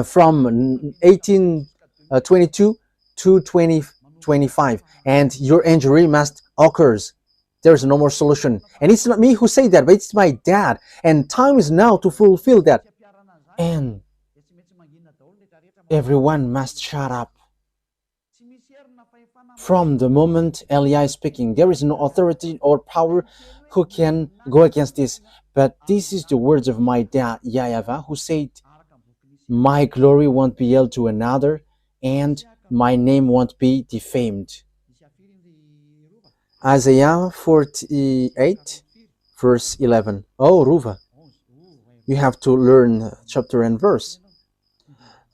from 1822 to 2025, and your injury must occurs. There's no more solution. And it's not me who say that, but it's my dad. And time is now to fulfill that. And everyone must shut up. From the moment Elia is speaking, there is no authority or power who can go against this. But this is the words of my dad, YAHVAH, who said, my glory won't be held to another, and my name won't be defamed. Isaiah 48, verse 11. Oh, Ruva, you have to learn chapter and verse.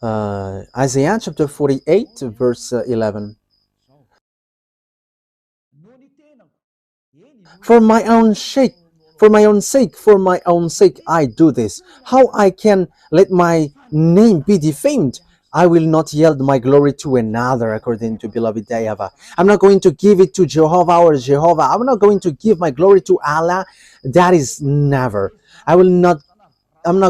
Isaiah chapter 48, verse 11. For my own sake, I do this. How I can let my name be defamed? I will not yield my glory to another, according to beloved YAHVAH. I'm not going to give it to Jehovah or Jehovah. I'm not going to give my glory to Allah. That is never. I'm not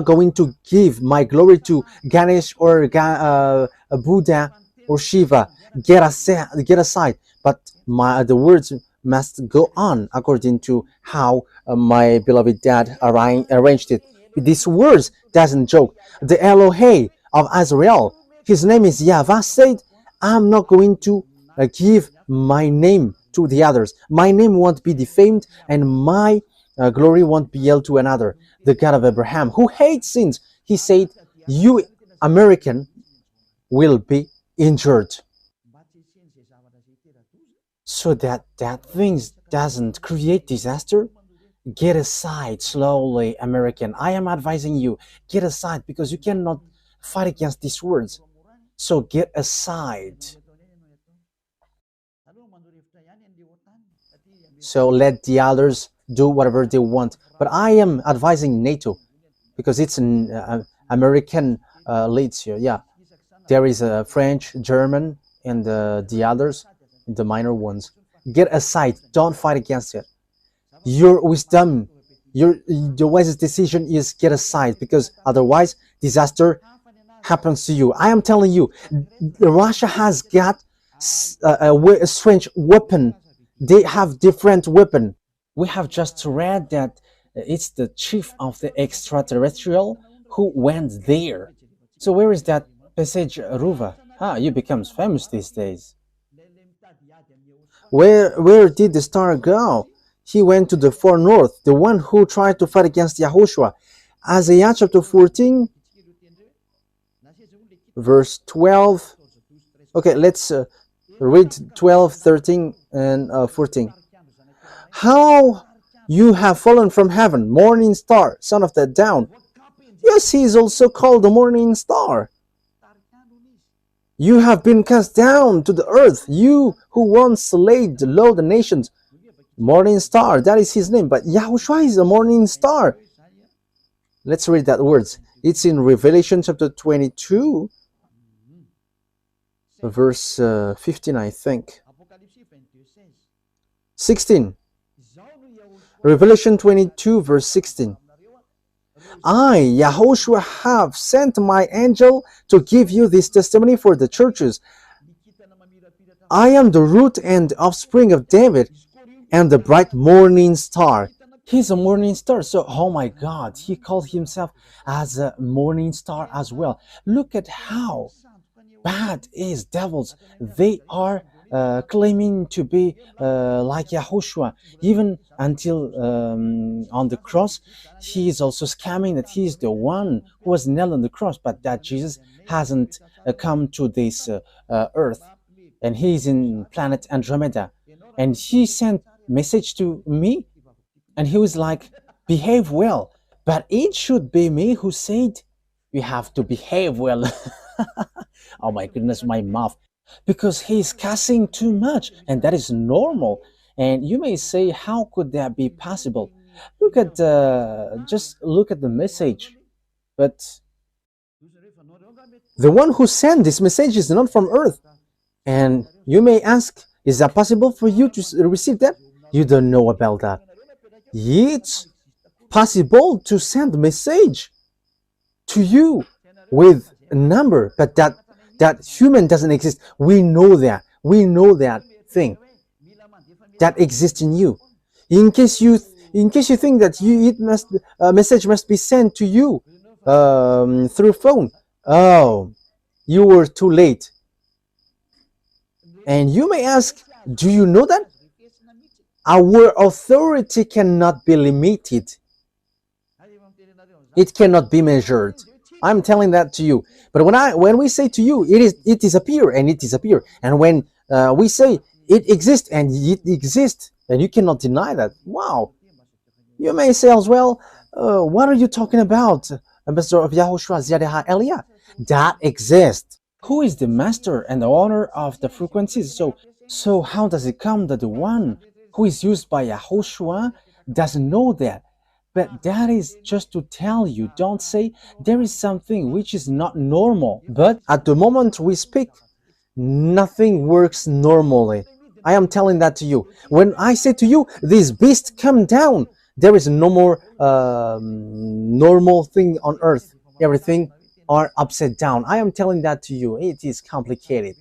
going to give my glory to Ganesh or Buddha or Shiva. Get aside. But the words must go on according to how my beloved dad arranged it. These words doesn't joke. The Elohei of Israel, his name is YAHVAH, said, I'm not going to give my name to the others. My name won't be defamed, and my glory won't be held to another. The God of Abraham, who hates sins, he said, you American will be injured. So that things doesn't create disaster. Get aside slowly, American. I am advising you, get aside, because you cannot fight against these words. So get aside. So let the others do whatever they want. But I am advising NATO, because it's an American leads here. Yeah, there is a French, German, and the others, the minor ones. Get aside. Don't fight against it. Your wisdom, the wisest decision is get aside, because otherwise disaster happens to you. I am telling you, Russia has got a strange weapon. They have different weapon. We have just read that it's the chief of the extraterrestrial who went there. So where is that passage, Ruva? You become famous these days. Where did the star go? He went to the far north, the one who tried to fight against YAHOSHUAH. Isaiah chapter 14, verse 12. Okay, let's read 12, 13, and 14. How you have fallen from heaven, morning star, son of the dawn. Yes, he is also called the morning star. You have been cast down to the earth, you who once laid low the nations. Morning star, that is his name. But YAHOSHUAH is a morning star. Let's read that words. It's in Revelation chapter 22, verse 15, I think. 16. Revelation 22, verse 16. I, YAHOSHUAH, have sent my angel to give you this testimony for the churches. I am the root and offspring of David, and the bright morning star. He's a morning star. So, oh my God, he called himself as a morning star as well. Look at how bad is devils. They are claiming to be like YAHOSHUAH. Even until on the cross, he is also scamming that he is the one who was nailed on the cross, but that Jesus hasn't come to this earth, and he is in planet Andromeda. And he sent message to me, and he was like, behave well. But it should be me who said, you have to behave well. Oh my goodness, my mouth. Because he's cussing too much, and that is normal. And you may say, how could that be possible? Look at just look at the message. But the one who sent this message is not from earth. And you may ask, is that possible for you to receive that? You don't know about that. It's possible to send a message to you with number, but that human doesn't exist. We know that. We know that thing that exists in you. In case you think that a message must be sent to you through phone. Oh, you were too late. And you may ask, do you know that our authority cannot be limited? It cannot be measured. I'm telling that to you. But when we say to you, it disappear and it disappear. And when we say it exists and it exists, and you cannot deny that. Wow. You may say as well, what are you talking about, Ambassador of YAHOSHUAH, ZIADEHA Elia? That exists. Who is the master and the owner of the frequencies? So how does it come that the one who is used by YAHOSHUAH doesn't know that? But that is just to tell you, don't say there is something which is not normal. But at the moment we speak, nothing works normally. I am telling that to you. When I say to you, this beast come down, there is no more normal thing on earth. Everything are upside down. I am telling that to you. It is complicated.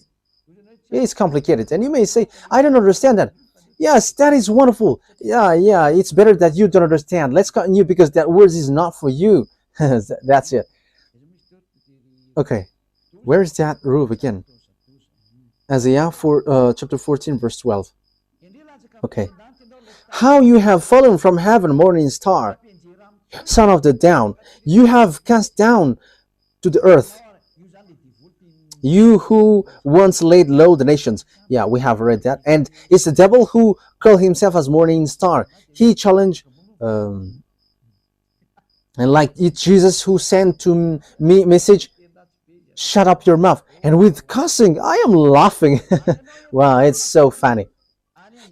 It is complicated. And you may say, I don't understand that. Yes, that is wonderful. Yeah, it's better that you don't understand. Let's continue because that word is not for you. That's it. Okay, where is that roof again? Isaiah chapter 14, verse 12. Okay. How you have fallen from heaven, morning star, son of the down. You have cast down to the earth. You who once laid low the nations. Yeah, we have read that. And it's the devil who called himself as morning star. He challenged, and like it's Jesus who sent to me message, shut up your mouth. And with cussing, I am laughing. Wow, it's so funny.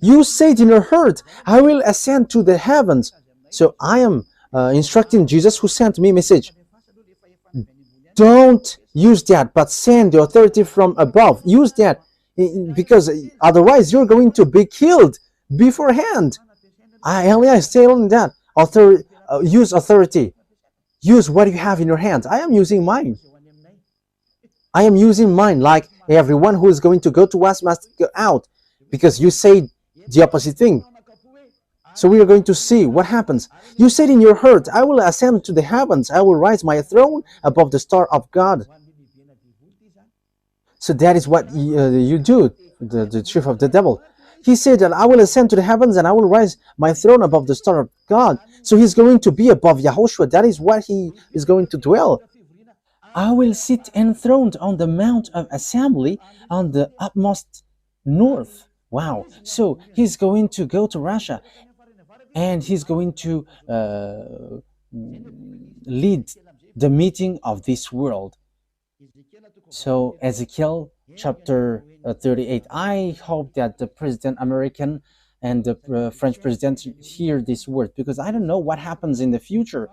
You said in your heart, I will ascend to the heavens. So I am instructing Jesus who sent me message. Don't use that, but send the authority from above. Use that, because otherwise you're going to be killed beforehand. Elia is telling that. Use authority. Use what you have in your hands. I am using mine. I am using mine, like everyone who is going to go to us must go out, because you say the opposite thing. So we are going to see what happens. You said in your heart, I will ascend to the heavens. I will raise my throne above the star of God. So that is what you do, the chief of the devil. He said that I will ascend to the heavens and I will raise my throne above the star of God. So he's going to be above YAHOSHUAH. That is what he is going to dwell. I will sit enthroned on the mount of assembly on the utmost north. Wow. So he's going to go to Russia and he's going to lead the meeting of this world. So Ezekiel chapter 38. I hope that the President American and the French president hear this word, because I don't know what happens in the future.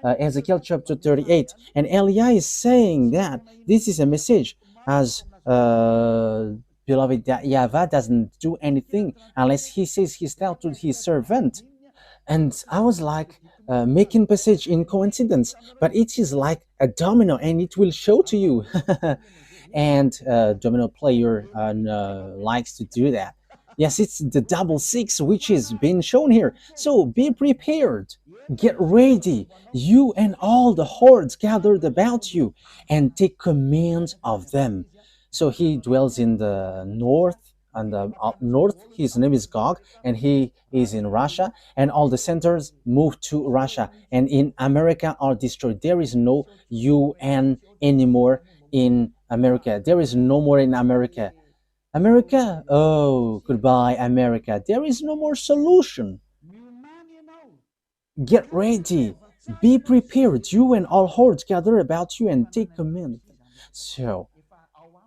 Ezekiel chapter 38, and Elia is saying that this is a message as beloved, that YAHVAH doesn't do anything unless he says he's now to his servant. And I was like making passage in coincidence, but it is like a domino, and it will show to you. And domino player likes to do that. Yes, it's the double six which is being shown here. So be prepared. Get ready, you and all the hordes gathered about you, and take command of them. So he dwells in the north, and up north. His name is Gog, and he is in Russia, and all the centers moved to Russia, and in America are destroyed. There is no UN anymore in America. There is no more in America. America, oh, goodbye, America. There is no more solution. Get ready, be prepared, you and all hordes gather about you, and take command. So,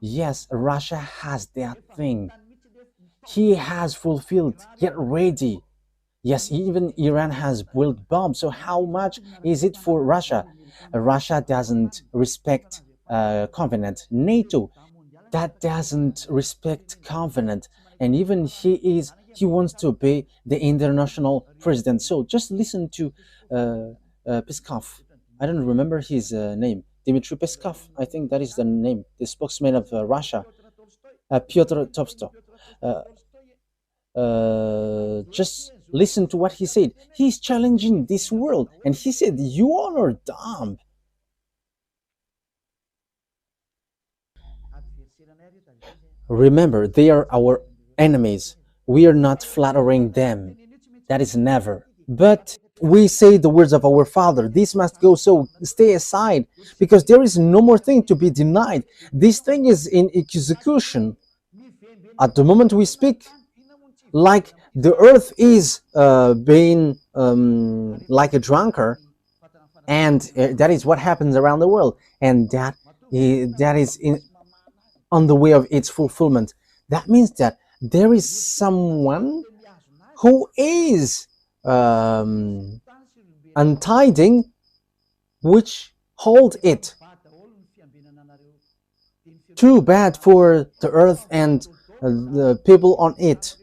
yes, Russia has that thing. He has fulfilled. Get ready. Yes, even Iran has built bombs. So how much is it for Russia? Russia doesn't respect covenant. NATO, that doesn't respect covenant. And even he wants to obey the international president. So just listen to Peskov. I don't remember his name. Dmitry Peskov, I think that is the name, the spokesman of Russia, Pyotr Tolstoy. Uh, just listen to what he said. He's challenging this world, and he said, "You all are dumb." Remember, they are our enemies. We are not flattering them. That is never. But we say the words of our Father. This must go, so stay aside, because there is no more thing to be denied. This thing is in execution. At the moment we speak, like the earth is being like a drunkard, and that is what happens around the world, and that is on the way of its fulfillment. That means that there is someone who is untiding, which hold it. Too bad for the earth and the people on it.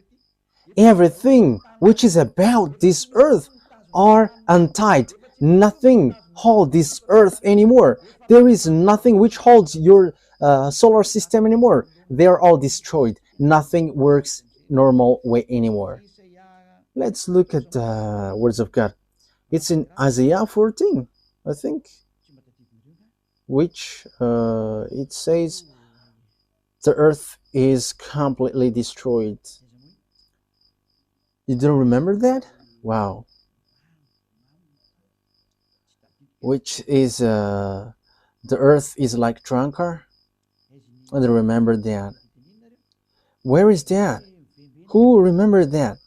Everything which is about this earth are untied. Nothing holds this earth anymore. There is nothing which holds your solar system anymore. They are all destroyed. Nothing works normal way anymore. Let's look at the words of God. It's in Isaiah 14, I think, which it says the earth is completely destroyed. You don't remember that? Wow. Which is the earth is like drunkard. I don't remember that. Where is that? Who remember that?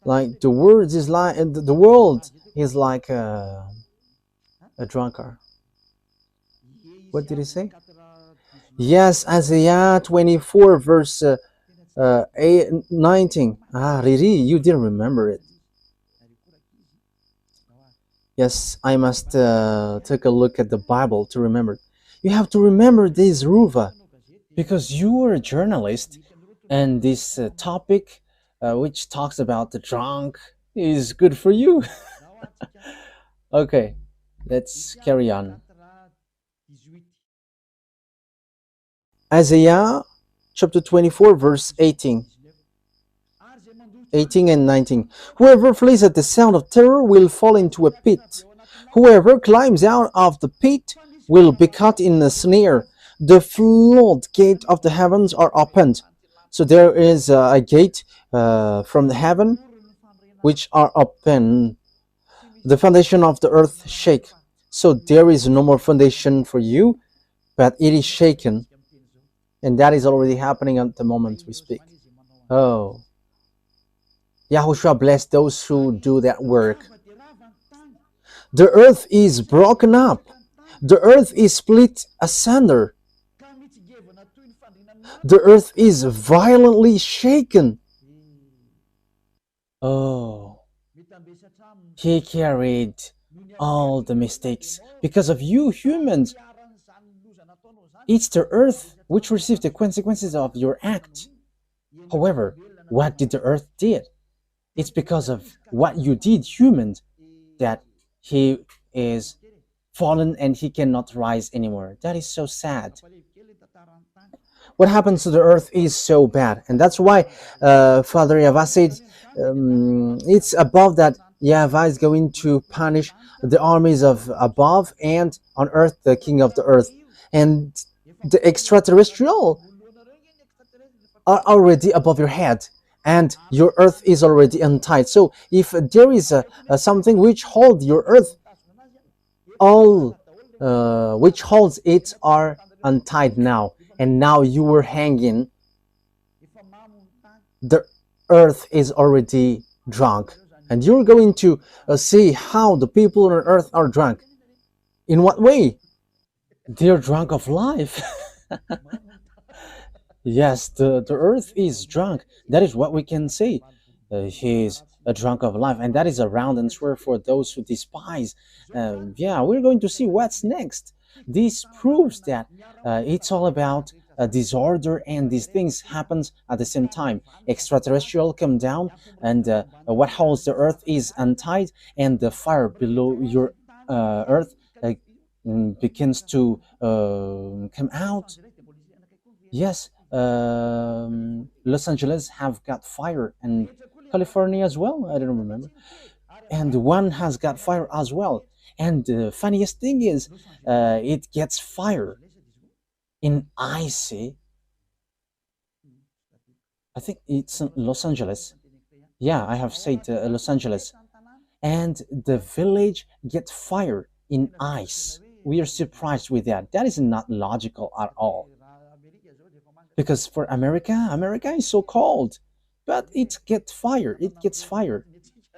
Like the world is like the world is like a drunkard. What did he say? Yes, Isaiah 24 verse 19. Ah, Riri, you didn't remember it. Yes, I must take a look at the Bible to remember. You have to remember this, Ruva, because you are a journalist, and this topic, which talks about the drunk, is good for you. Okay, let's carry on. Isaiah chapter 24, verse 18 and 19. Whoever flees at the sound of terror will fall into a pit. Whoever climbs out of the pit will be caught in a snare. The floodgate of the heavens are opened. So there is a gate from the heaven which are open. The foundation of the earth shake. So there is no more foundation for you, but it is shaken. And that is already happening at the moment we speak. Oh. YAHOSHUAH bless those who do that work. The earth is broken up. The earth is split asunder. The earth is violently shaken. Oh. He carried all the mistakes because of you humans. It's the earth which receives the consequences of your act. However, what did the earth did? It's because of what you did, humans, that he is fallen and he cannot rise anymore. That is so sad. What happens to the earth is so bad, and that's why Father YAHVAH said it's above that YAHVAH is going to punish the armies of above, and on earth the king of the earth. And the extraterrestrial are already above your head, and your earth is already untied. So if there is something which holds your earth, all which holds it are untied now, and now you were hanging. The earth is already drunk, and you're going to see how the people on earth are drunk. In what way? They're drunk of life. Yes, the earth is drunk. That is what we can say. He's a drunk of life, and that is a round answer for those who despise. Yeah, we're going to see what's next. This proves that it's all about disorder, and these things happens at the same time. Extraterrestrial come down, and what holds the earth is untied, and the fire below your earth begins to come out. Yes, Los Angeles have got fire, and California as well. I don't remember, and one has got fire as well. And the funniest thing is, it gets fire in icy. I think it's in Los Angeles. Yeah, I have said Los Angeles, and the village gets fire in ice. We are surprised with that. That is not logical at all. Because for America, America is so cold, but it gets fire. It gets fire.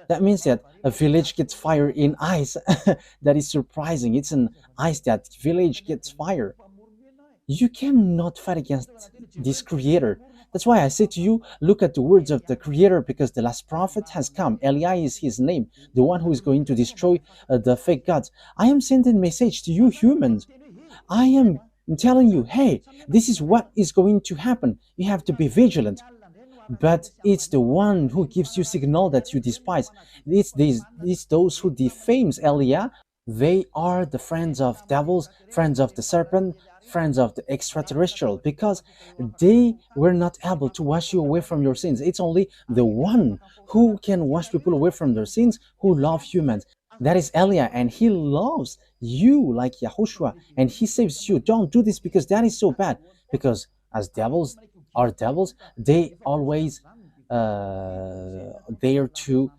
That means that a village gets fire in ice. That is surprising. It's an ice that village gets fire. You cannot fight against this creator. That's why I say to you, look at the words of the creator, because the last prophet has come. Eli is his name, the one who is going to destroy the fake gods. I am sending a message to you humans. I am telling you, hey, this is what is going to happen. You have to be vigilant. But it's the one who gives you signal that you despise. It's those who defames Elia. They are the friends of devils, friends of the serpent, friends of the extraterrestrial, because they were not able to wash you away from your sins. It's only the one who can wash people away from their sins who love humans. That is Elia, and he loves you like Yahushua, and he saves you. Don't do this because that is so bad. Because as devils are devils, they always dare to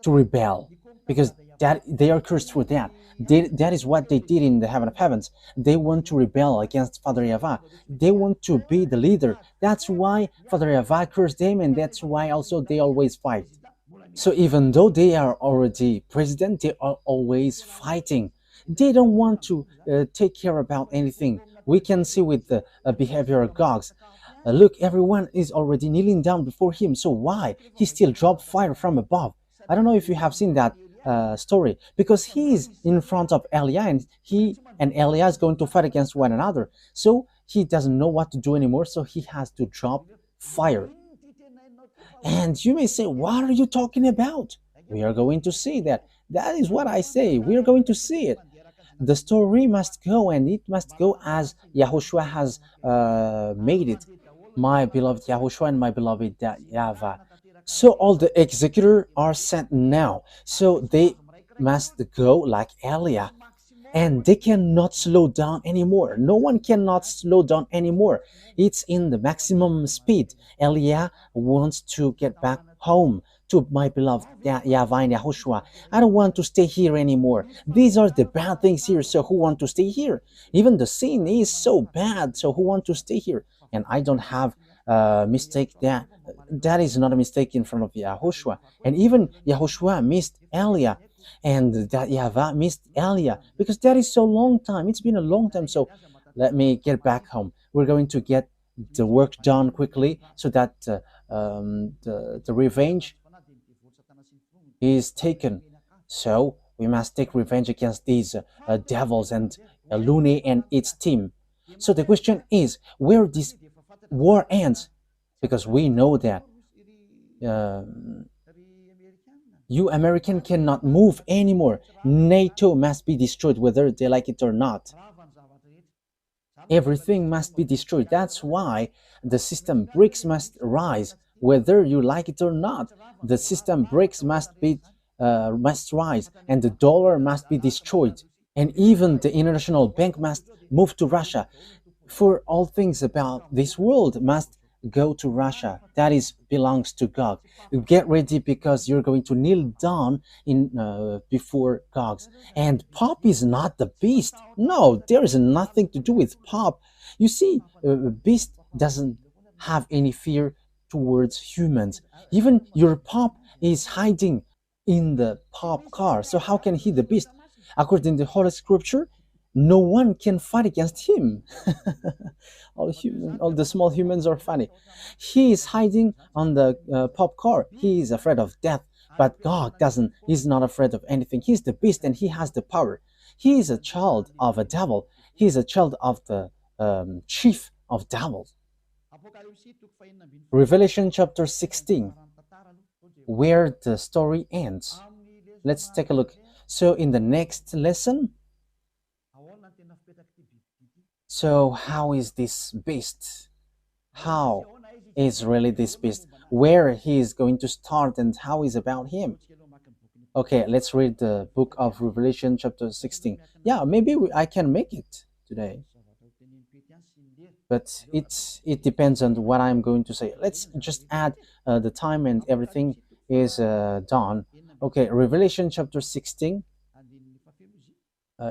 rebel, because that they are cursed for that. That is what they did in the heaven of heavens. They want to rebel against Father YAHVAH. They want to be the leader. That's why Father YAHVAH cursed them, and that's why also they always fight. So even though they are already president, they are always fighting. They don't want to take care about anything. We can see with the behavior of Gogs. Look, everyone is already kneeling down before him. So why he still dropped fire from above? I don't know if you have seen that story, because he is in front of Elia, and he and Elia is going to fight against one another. So he doesn't know what to do anymore. So he has to drop fire. And you may say, what are you talking about? We are going to see that. That is what I say. We are going to see it. The story must go, and it must go as YAHOSHUAH has made it. My beloved YAHOSHUAH and my beloved YAHVAH. So all the executors are sent now. So they must go like Elia, and they cannot slow down anymore. No one cannot slow down anymore. It's in the maximum speed. Elia wants to get back home to my beloved YAHVAH and YAHOSHUAH. I don't want to stay here anymore. These are the bad things here, so who want to stay here? Even the sin is so bad, so who want to stay here? And I don't have a mistake. That is not a mistake in front of YAHOSHUAH. And even YAHOSHUAH missed Elia, and that YAHVAH missed Elia, because that is so long time. It's been a long time. So let me get back home. We're going to get the work done quickly, so that the revenge is taken. So we must take revenge against these devils and Lune and its team. So the question is, where this war ends, because we know that you American cannot move anymore. NATO must be destroyed, whether they like it or not. Everything must be destroyed. That's why the system BRICS must rise, whether you like it or not. The system BRICS must rise, and the dollar must be destroyed, and even the international bank must move to Russia. For all things about this world must go to Russia. That is belongs to God. Get ready, because you're going to kneel down in before gods. And Pop is not the beast. No, there is nothing to do with Pop. You see, beast doesn't have any fear towards humans. Even your Pop is hiding in the Pop car. So how can he the beast? According to the Holy Scripture, no one can fight against him. All the small humans are funny. He is hiding on the Pop car. He is afraid of death, but God doesn't. He's not afraid of anything. He's the beast, and he has the power. He is a child of a devil. He is a child of the chief of devils. Revelation chapter 16, where the story ends. Let's take a look. So in the next lesson, so how is this beast? How is really this beast? Where he is going to start and how is about him? Okay, let's read the book of Revelation chapter 16. Yeah, maybe I can make it today. But it depends on what I'm going to say. Let's just add the time and everything is done. Okay, Revelation chapter 16.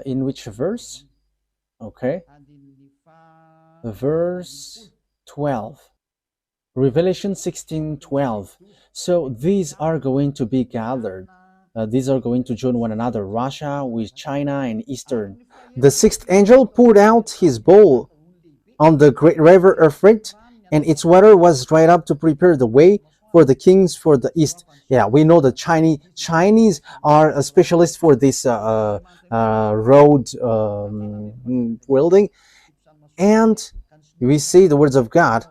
In which verse? Okay. Verse 12. Revelation 16:12. So these are going to be gathered. These are going to join one another, Russia with China and Eastern. The sixth angel poured out his bowl on the great river Euphrates, and its water was dried up to prepare the way for the kings for the east. Yeah, we know the Chinese are a specialist for this road building, and we see the words of God.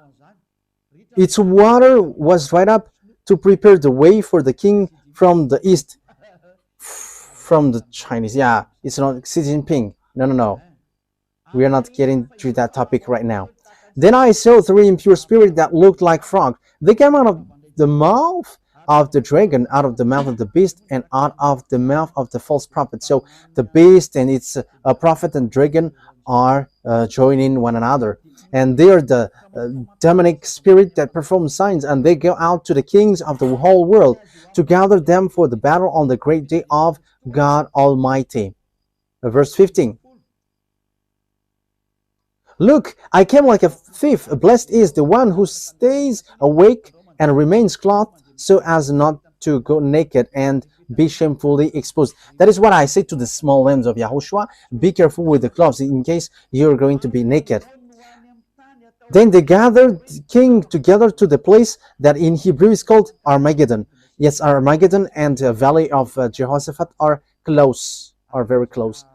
Its water was dried up to prepare the way for the king from the east. From the Chinese, yeah, it's not Xi Jinping. No. We are not getting to that topic right now. Then I saw three impure spirits that looked like frogs. They came out of the mouth of the dragon, out of the mouth of the beast, and out of the mouth of the false prophet. So the beast and its prophet and dragon are joining one another. And they are the demonic spirit that perform signs, and they go out to the kings of the whole world to gather them for the battle on the great day of God Almighty. Verse 15. Look, I came like a thief. Blessed is the one who stays awake and remains clothed so as not to go naked and be shamefully exposed. That is what I say to the small lambs of YAHOSHUAH. Be careful with the clothes in case you're going to be naked. Then they gathered the king together to the place that in Hebrew is called Armageddon. Yes, Armageddon and the valley of Jehoshaphat are close, are very close.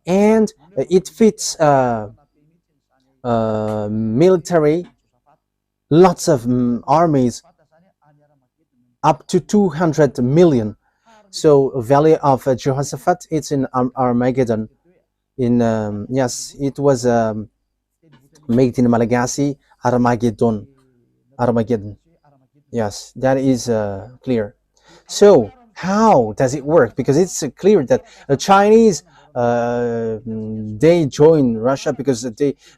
And it fits military, lots of armies, up to 200 million. So valley of Jehoshaphat, it's in Armageddon. In yes, it was made in Malagasy, Armageddon. Yes, that is clear. So how does it work? Because it's clear that the Chinese they join Russia because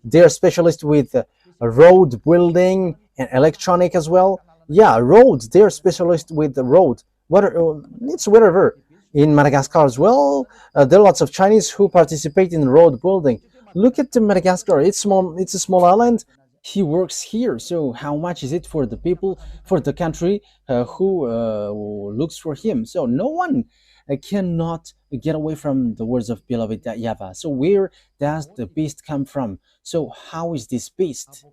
they are specialists with road building and electronic as well. Yeah, roads. They are specialists with the road. It's whatever. In Madagascar as well, there are lots of Chinese who participate in road building. Look at Madagascar. It's small. It's a small island. He works here. So how much is it for the people, for the country who looks for him? So no one cannot get away from the words of beloved YAHVAH. So where does the beast come from? So how is this beast?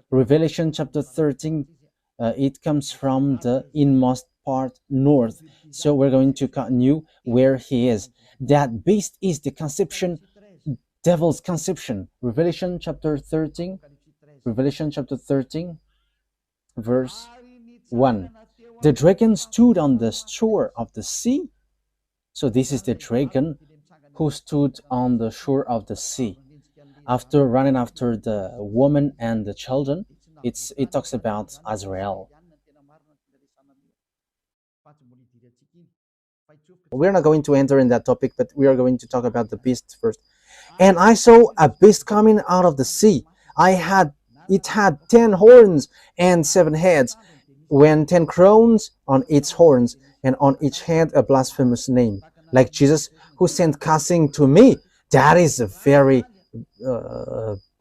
Revelation chapter 13, it comes from the inmost part north. So we're going to continue where he is. That beast is the conception, devil's conception. Revelation chapter 13, verse 1. The dragon stood on the shore of the sea. So this is the dragon who stood on the shore of the sea. After running after the woman and the children, it talks about Azrael. We're not going to enter in that topic, but we are going to talk about the beast first. And I saw a beast coming out of the sea. It had 10 horns and 7 heads, when 10 crowns on its horns, and on each head a blasphemous name, like Jesus, who sent cussing to me. That is a very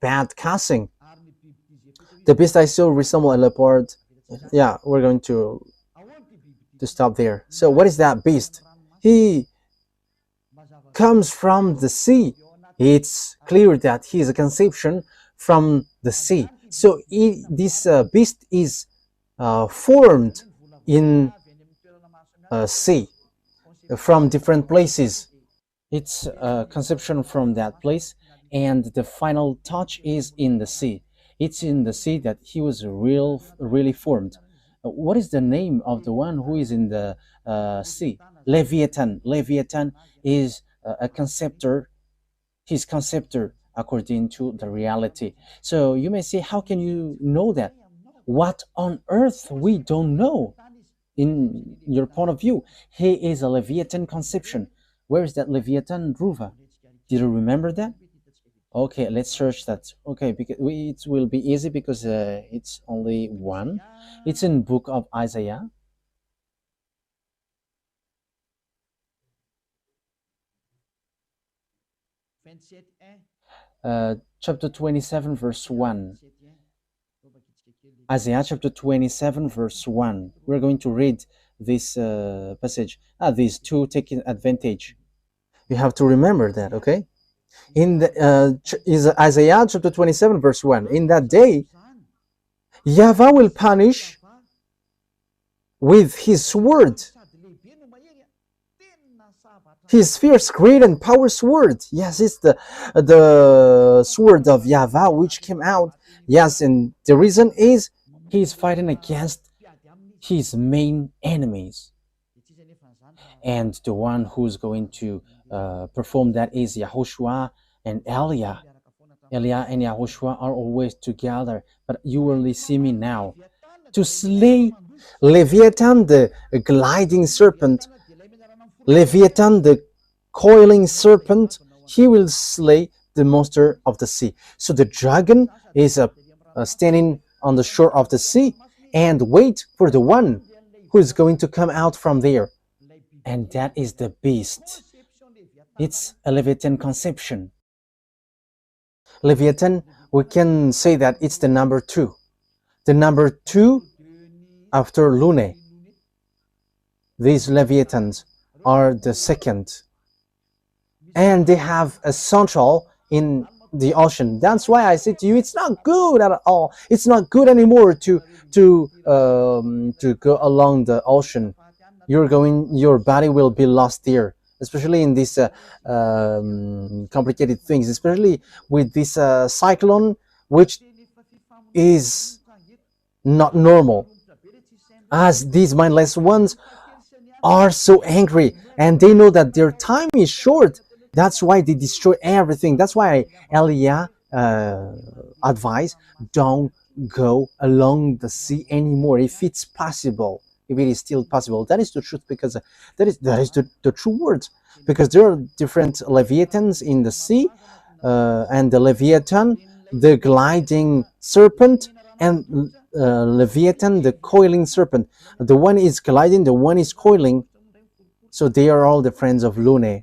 bad cussing. The beast I saw resembled a leopard. Yeah, we're going to stop there. So what is that beast? He comes from the sea. It's clear that he is a conception from the sea. So this beast is formed in sea from different places. It's a conception from that place, and the final touch is in the sea. It's in the sea that he was really formed. what is the name of the one who is in the sea? Leviathan. Leviathan is a conceptor. His conceptor according to the reality. So you may say, how can you know that? What on earth we don't know? In your point of view, he is a Leviathan conception. Where is that Leviathan, Ruva? Did you remember that? Okay, let's search that. Okay, because it will be easy because it's only one. It's in book of Isaiah. Chapter 27, verse 1. Isaiah chapter 27, verse 1. We're going to read this passage. These two taking advantage. You have to remember that, okay? In the is Isaiah chapter 27, verse 1. In that day, YAHVAH will punish with his sword, his fierce, great, and power sword. Yes, it's the sword of YAHVAH which came out. Yes, and the reason is he's fighting against his main enemies. And the one who's going to perform that is YAHOSHUAH and Eliah. Eliah and YAHOSHUAH are always together, but you only see me now. To slay Leviathan, the gliding serpent, Leviathan, the coiling serpent, he will slay the monster of the sea. So the dragon is standing on the shore of the sea and wait for the one who is going to come out from there. And that is the beast. It's a Leviathan conception. Leviathan, we can say that it's the number 2. The number 2 after Lune. These Leviathans are the second. And they have a central in the ocean. That's why I say to you, it's not good at all. It's not good anymore to go along the ocean. Your body will be lost there, especially in these complicated things, especially with this cyclone, which is not normal. As these mindless ones are so angry and they know that their time is short, that's why they destroy everything. That's why Eliah advised, don't go along the sea anymore if it's possible. If it is still possible. That is the truth, because that is the true words, because there are different Leviathans in the sea, and the Leviathan, the gliding serpent, and Leviathan, the coiling serpent. The one is gliding, the one is coiling, so they are all the friends of Lune,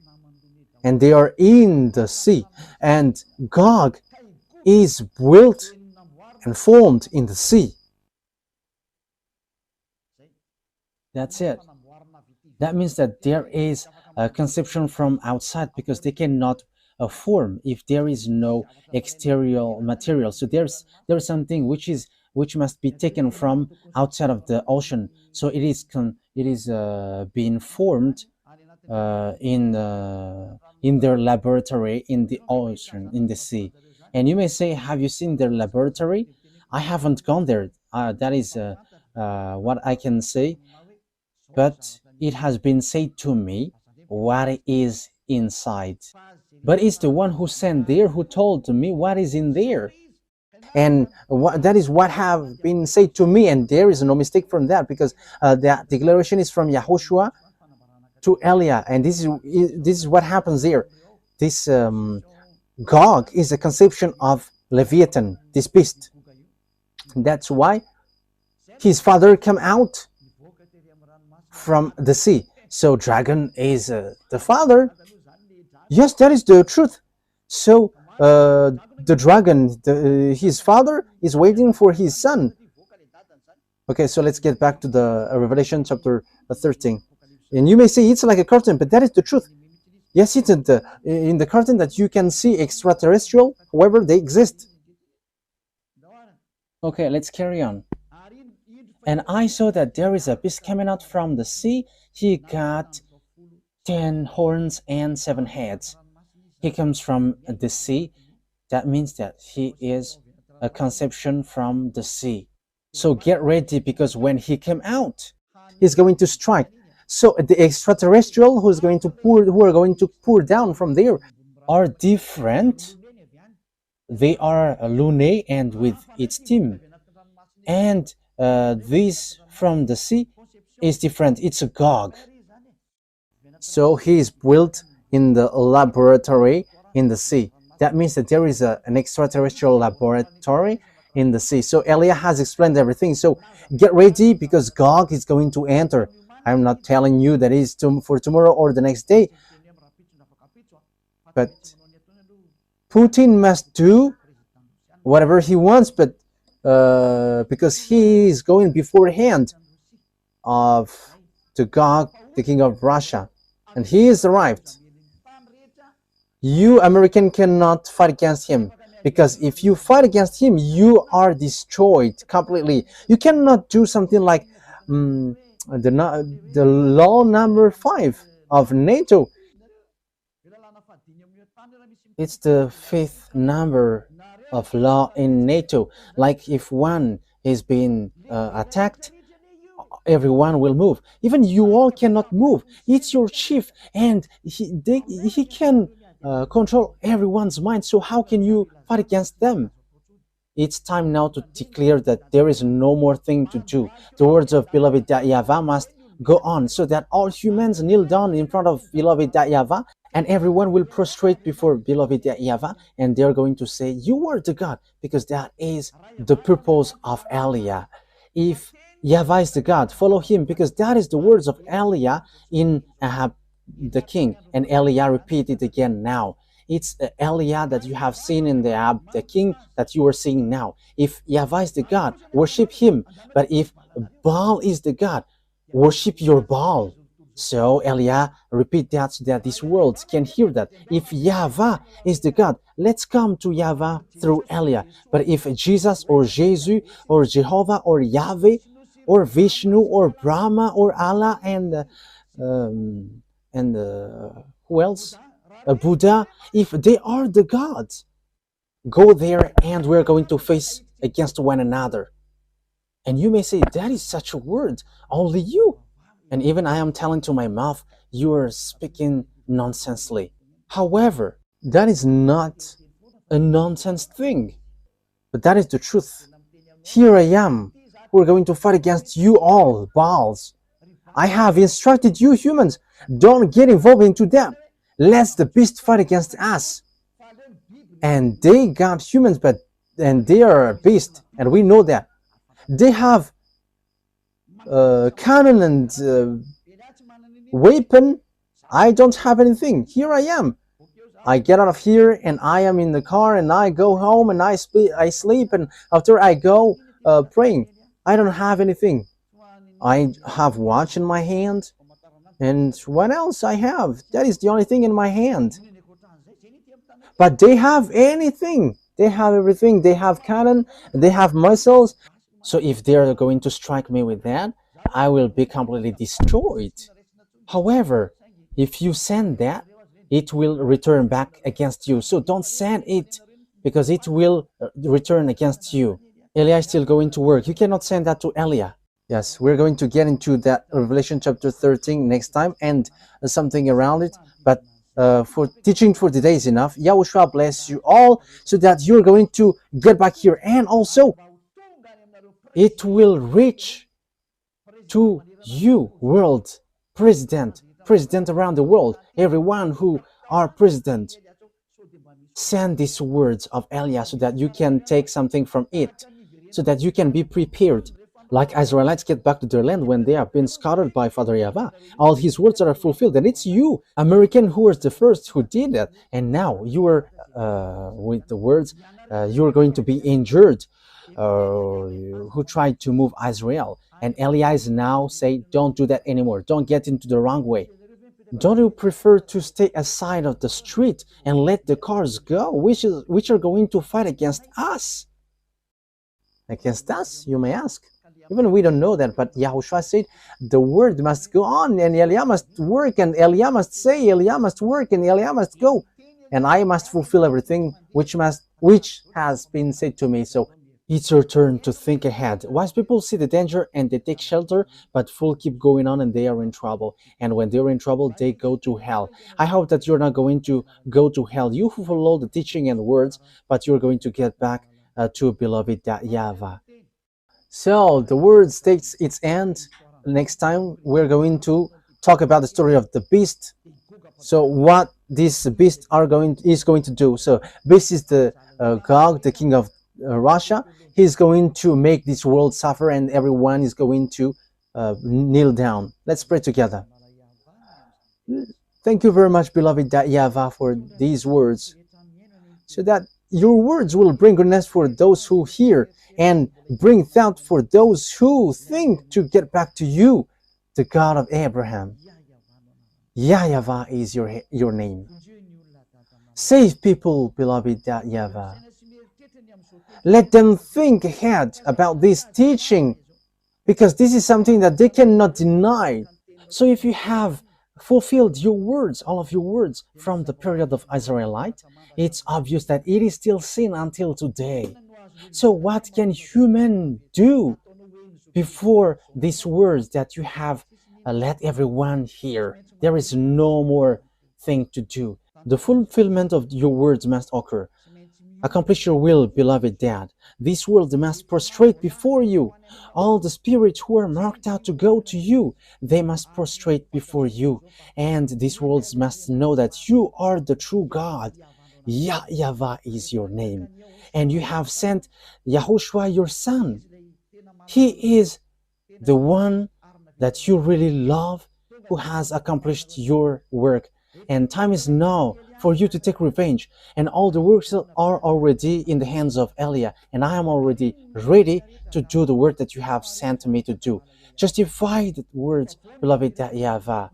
and they are in the sea, and Gog is built and formed in the sea. That's it. That means that there is a conception from outside, because they cannot form if there is no exterior material. So there's something which must be taken from outside of the ocean. So it is being formed in their laboratory in the ocean, in the sea. And you may say, have you seen their laboratory? I haven't gone there. That is what I can say. But it has been said to me what is inside. But it's the one who sent there who told me what is in there. And that is what have been said to me, and there is no mistake from that, because the declaration is from YAHOSHUAH to Eliah, and this is what happens there. This Gog is a conception of Leviathan, this beast. That's why his father came out from the sea. So dragon is the father. Yes, that is the truth. So the dragon, his father, is waiting for his son. Okay, so let's get back to the Revelation chapter 13. And you may say it's like a curtain, but that is the truth. Yes, it's in the curtain that you can see extraterrestrial, however they exist. Okay, let's carry on. And I saw that there is a beast coming out from the sea. He got 10 horns and 7 heads. He comes from the sea. That means that he is a conception from the sea. So get ready, because when he came out, he's going to strike. So the extraterrestrial who are going to pour down from there are different. They are Lune and with its team, and this from the sea is different. It's a Gog. So he is built in the laboratory in the sea. That means that there is an extraterrestrial laboratory in the sea. So Elia has explained everything. So get ready, because Gog is going to enter. I'm not telling you that it's for tomorrow or the next day, but Putin must do whatever he wants, but because he is going beforehand of the Gog, the king of Russia, and he is arrived. You American cannot fight against him, because if you fight against him, you are destroyed completely. You cannot do something like the law number 5 of NATO. It's the 5th number of law in NATO. Like if one is being attacked, everyone will move. Even you all cannot move. It's your chief, and he can control everyone's mind. So how can you fight against them? It's time now to declare that there is no more thing to do. The words of beloved YAHVAH must go on, so that all humans kneel down in front of beloved YAHVAH, and everyone will prostrate before beloved YAHVAH, and they're going to say, "You are the God," because that is the purpose of Elia. If YAHVAH is the God, follow him, because that is the words of Elia in Ahab the king, and Elia repeated again now. It's Elia that you have seen in the Ahab the king that you are seeing now. If YAHVAH is the God, worship him. But if Baal is the God, worship your Baal. So Elia repeat that, so that this world can hear that. If YAHVAH is the God, let's come to YAHVAH through Elia. But if Jesus or Jesus or Jehovah or Yahweh or Vishnu or Brahma or Allah and who else? Buddha, if they are the gods, go there and we're going to face against one another. And you may say, that is such a word, only you. And even I am telling to my mouth, you are speaking nonsensely. However, that is not a nonsense thing, but that is the truth. Here I am. We're going to fight against you all, Baals. I have instructed you humans, don't get involved into them. Let the beast fight against us. And they got humans, and they are a beast, and we know that. They have cannon and weapon. I don't have anything. Here I am. I get out of here, and I am in the car, and I go home, and I sleep, and after I go praying. I don't have anything. I have watch in my hand, and what else I have? That is the only thing in my hand. But they have anything. They have everything. They have cannon. They have missiles. So if they are going to strike me with that, I will be completely destroyed. However, if you send that, it will return back against you. So don't send it, because it will return against you. Elia is still going to work. You cannot send that to Elia. Yes, we're going to get into that Revelation chapter 13 next time and something around it. But for teaching for today is enough. YAHOSHUAH bless you all, so that you're going to get back here. And also, it will reach to you, world president around the world, everyone who are president. Send these words of Elia, so that you can take something from it, so that you can be prepared. Like Israelites get back to their land when they have been scattered by Father YAHVAH. All his words are fulfilled. And it's you, American, who was the first who did that. And now you are, with the words, you are going to be injured, who tried to move Israel. And Elia is now saying, don't do that anymore. Don't get into the wrong way. Don't you prefer to stay aside of the street and let the cars go, which are going to fight against us? Against us, you may ask. Even we don't know that, but YAHOSHUAH said the word must go on, and Elia must work, and Elia must say, Elia must work, and Elia must go, and I must fulfill everything which has been said to me. So It's your turn to think ahead. Wise people see the danger and they take shelter, but fools keep going on and they are in trouble. And when they're in trouble, they go to hell. I hope that you're not going to go to hell. You who follow the teaching and words, but you're going to get back to beloved YAHVAH. So the words takes its end. Next time we're going to talk about the story of the beast. So what these beasts is going to do. So beast is the Gog, the king of Russia. He's going to make this world suffer, and everyone is going to kneel down. Let's pray together. Thank you very much, beloved YAHVAH, for these words, so that your words will bring goodness for those who hear and bring thought for those who think to get back to you, the God of Abraham. YAHVAH is your name. Save people, beloved YAHVAH. Let them think ahead about this teaching, because this is something that they cannot deny. So if you have fulfilled your words, all of your words from the period of Israelite, it's obvious that it is still sin until today. So what can human do before these words that you have let everyone hear? There is no more thing to do. The fulfillment of your words must occur. Accomplish your will, beloved Dad. This world must prostrate before you. All the spirits who are marked out to go to you, they must prostrate before you. And this world must know that you are the true God. YAHVAH is your name. And you have sent YAHOSHUAH, your son. He is the one that you really love, who has accomplished your work. And time is now for you to take revenge. And all the works are already in the hands of Elia. And I am already ready to do the work that you have sent me to do. Justify the words, beloved YAHVAH.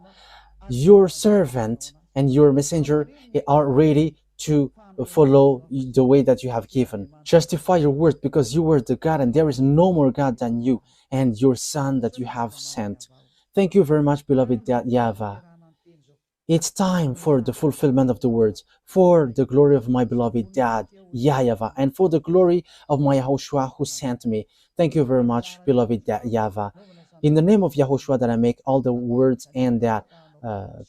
Your servant and your messenger are ready to follow the way that you have given. Justify your words, because you were the God and there is no more God than you and your son that you have sent. Thank you very much, beloved YAHVAH. It's time for the fulfillment of the words, for the glory of my beloved Dad, YAHVAH, and for the glory of my YAHOSHUAH who sent me. Thank you very much, beloved YAHVAH. In the name of YAHOSHUAH that I make all the words and that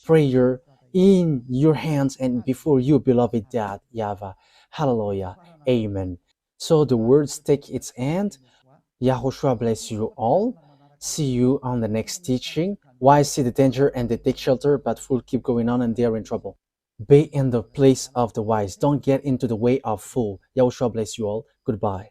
prayer in your hands and before you, beloved Dad, YAHVAH. Hallelujah. Amen. So the words take its end. YAHOSHUAH bless you all. See you on the next teaching. Wise see the danger and they take shelter, but fools keep going on and they are in trouble. Be in the place of the wise. Don't get into the way of fool. YAHOSHUAH bless you all. Goodbye.